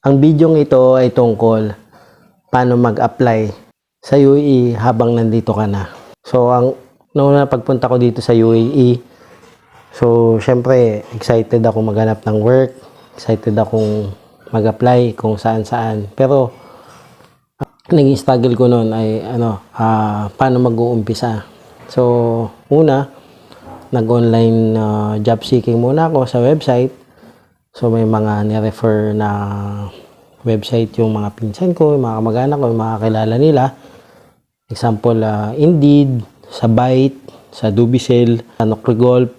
Ang bidyong ito ay tungkol paano mag-apply sa UAE habang nandito ka na. So, noong pagpunta ko dito sa UAE, so, syempre, excited ako maghanap ng work. Excited akong mag-apply kung saan-saan. Pero, naging struggle ko noon ay, paano mag-uumpisa. So, una, nag-online job seeking muna ako sa website. So, may mga ni-refer na website yung mga pinsan ko, yung mga kamag-anak ko, yung mga kilala nila. Example, Indeed, sa Byte, sa Dubicel, sa Nuclegolf.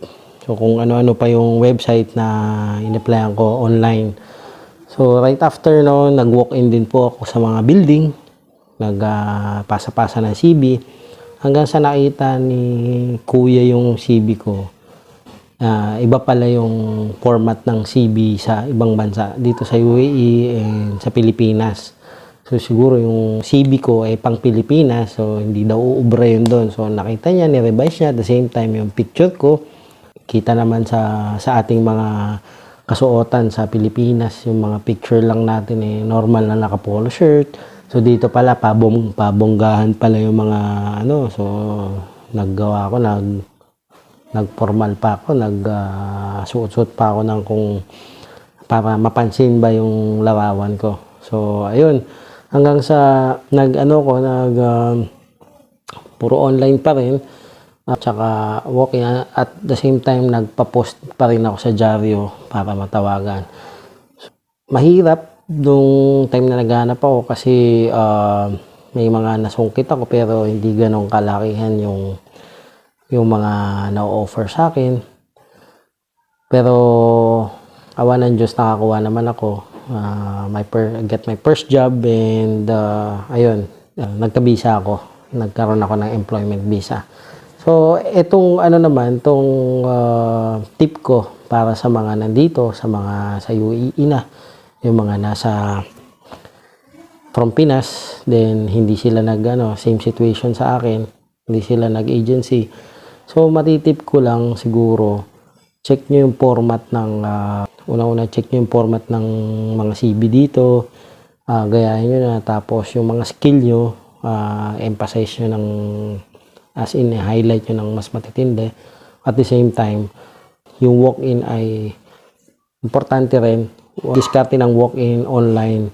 So, kung ano-ano pa yung website na in-applyan ko online. So, right after noon, nag-walk-in din po ako sa mga building. Nagpasa-pasa ng CV. Hanggang sa nakita ni Kuya yung CV ko. Iba pala yung format ng CV sa ibang bansa. Dito sa UAE and sa Pilipinas. So, siguro yung CV ko ay pang Pilipinas. So, hindi daw uubra yun doon. So, nakita niya, ni-revise niya. At the same time, yung picture ko, kita naman sa ating mga kasuotan sa Pilipinas. Yung mga picture lang natin normal na naka-polo shirt. So, dito pala, pabonggahan pala yung mga, so, naggawa ko, nagformal pa ako, suot-suot pa ako ng para mapansin ba yung larawan ko. So, ayun, hanggang sa puro online pa rin, at saka walking, at the same time, nagpa-post pa rin ako sa dyaryo para matawagan. Mahirap nung time na naghanap ako kasi may mga nasungkit ako pero hindi ganong kalakihan yung mga na-offer sa akin. Pero awa ng Diyos, nakakuha naman ako. Get my first job and ayun, nagka-visa ako. Nagkaroon ako ng employment visa. So, itong tip ko para sa mga nandito, sa UAE na, yung mga nasa from Pinas, then hindi sila same situation sa akin, hindi sila nag-agency. So, matitip ko lang siguro, check nyo yung format ng, una-una check nyo yung format ng mga CV dito, gayahin nyo na, tapos yung mga skill nyo, emphasize nyo ng, as in, highlight nyo ng mas matitindi. At the same time, yung walk-in ay importante rin, diskarte ng walk-in online.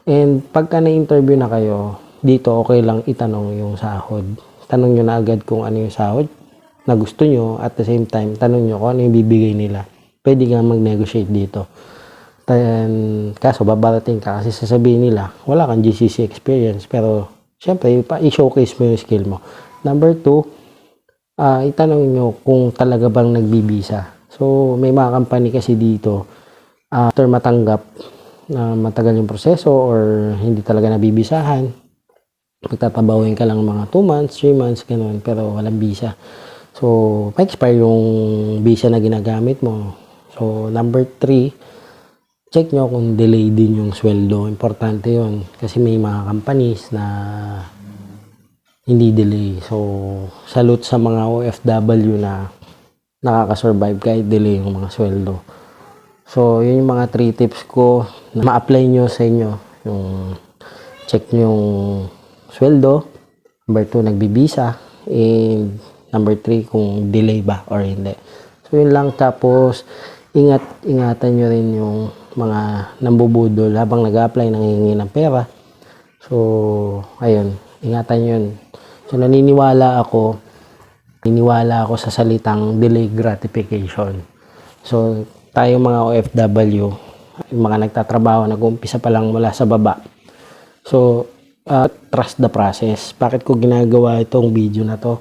And pagka na-interview na kayo, dito okay lang itanong yung sahod. Tanong nyo na agad kung ano yung sahod na gusto nyo, at the same time, tanong nyo kung ano yung bibigay nila. Pwede ka mag-negotiate dito. Kaso, babarating ka kasi sasabihin nila, wala kang GCC experience, pero, syempre, i-showcase mo yung skill mo. Number 2, itanong nyo kung talaga bang nagbibisa. So, may mga company kasi dito, after matanggap, matagal yung proseso, or hindi talaga nabibisahan, magtatabawin ka lang mga 2 months, 3 months, ganun, pero walang visa. So, pa-expire yung visa na ginagamit mo. So, number 3, check nyo kung delay din yung sweldo. Importante yun. Kasi may mga companies na hindi delay. So, salute sa mga OFW na nakaka-survive kahit delay yung mga sweldo. So, yun yung mga 3 tips ko na ma-apply nyo sa inyo. Yung check nyo yung sweldo. Number 2, nagbibisa. And number 3, kung delay ba or hindi. So, yun lang. Tapos, ingatan nyo rin yung mga nambubudol habang nag-apply, nangihingi ng pera. So, ayun. Ingatan yun. So, naniniwala ako sa salitang delay gratification. So, tayong mga OFW, yung mga nagtatrabaho, nag-umpisa pa lang mula sa baba. So, trust the process. Bakit ko ginagawa itong video na to?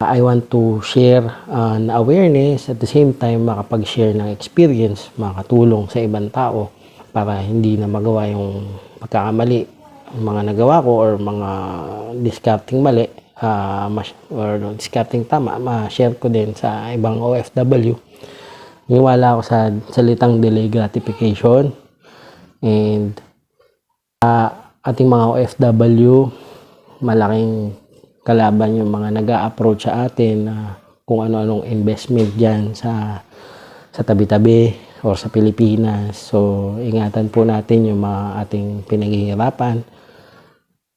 I want to share an awareness, at the same time makapag-share ng experience, makatulong sa ibang tao para hindi na magawa yung pagkakamali, yung mga nagawa ko or mga discarding mali, or discarding tama, ma-share ko din sa ibang OFW. Niwala ako sa salitang delay gratification, and ating mga OFW, malaking kalaban yung mga nag-a-approach sa atin kung ano-anong investment dyan sa tabi-tabi, or sa Pilipinas. So, ingatan po natin yung mga ating pinaghihirapan.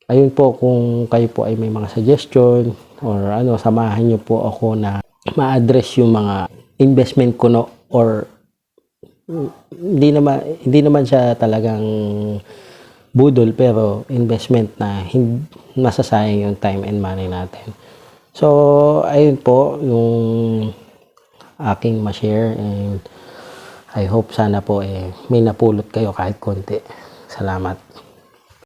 Ayun po, kung kayo po ay may mga suggestion or samahan niyo po ako na ma-address yung mga investment ko or hindi naman siya talagang budol, pero investment na masasayang yung time and money natin. So, ayun po yung aking ma-share, and I hope sana po may napulot kayo kahit konti. Salamat.